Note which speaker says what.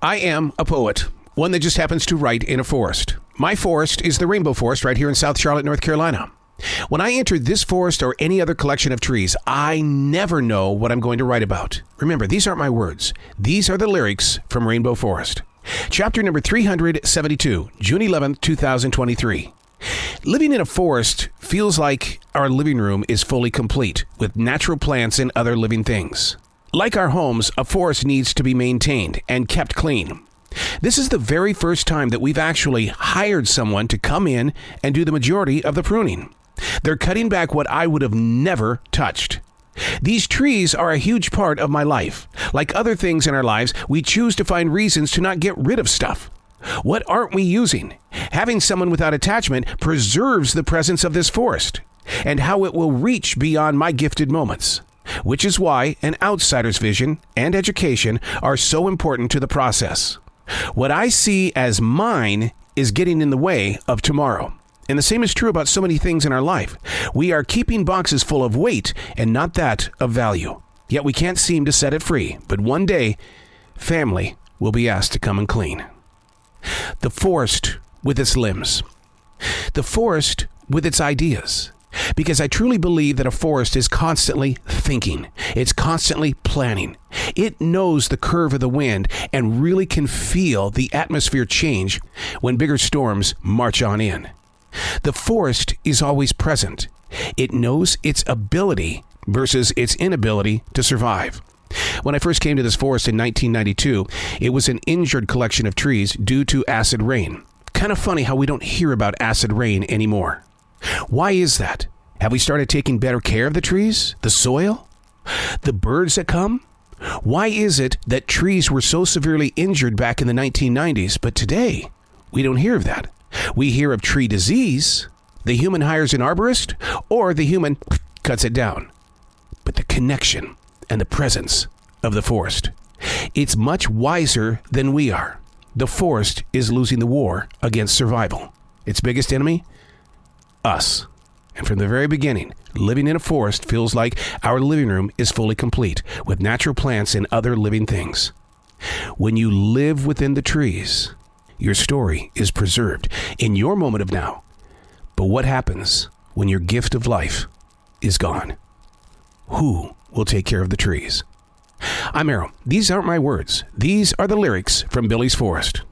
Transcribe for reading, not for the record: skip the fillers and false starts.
Speaker 1: I am a poet, one that just happens to write in a forest. My forest is the Rainbow Forest right here in South Charlotte, North Carolina. When I enter this forest or any other collection of trees, I never know what I'm going to write about. Remember, these aren't my words. These are the lyrics from Rainbow Forest. Chapter number 372, June 11th, 2023. Living in a forest feels like our living room is fully complete with natural plants and other living things. Like our homes, a forest needs to be maintained and kept clean. This is the very first time that we've actually hired someone to come in and do the majority of the pruning. They're cutting back what I would have never touched. These trees are a huge part of my life. Like other things in our lives, we choose to find reasons to not get rid of stuff. What aren't we using? Having someone without attachment preserves the presence of this forest and how it will reach beyond my gifted moments, which is why an outsider's vision and education are so important to the process. What I see as mine is getting in the way of tomorrow. And the same is true about so many things in our life. We are keeping boxes full of weight and not that of value. Yet we can't seem to set it free. But one day, family will be asked to come and clean. The forest with its limbs. The forest with its ideas. Because I truly believe that a forest is constantly thinking. It's constantly planning. It knows the curve of the wind and really can feel the atmosphere change when bigger storms march on in. The forest is always present. It knows its ability versus its inability to survive. When I first came to this forest in 1992, it was an injured collection of trees due to acid rain. Kind of funny how we don't hear about acid rain anymore. Why is that? Have we started taking better care of the trees, the soil, the birds that come? Why is it that trees were so severely injured back in the 1990s, but today we don't hear of that? We hear of tree disease, the human hires an arborist, or the human cuts it down. But the connection and the presence of the forest, it's much wiser than we are. The forest is losing the war against survival. Its biggest enemy? Us. And from the very beginning, living in a forest feels like our living room is fully complete with natural plants and other living things. When you live within the trees, your story is preserved in your moment of now. But what happens when your gift of life is gone? Who will take care of the trees? I'm Arrow. These aren't my words. These are the lyrics from Billy's Forest.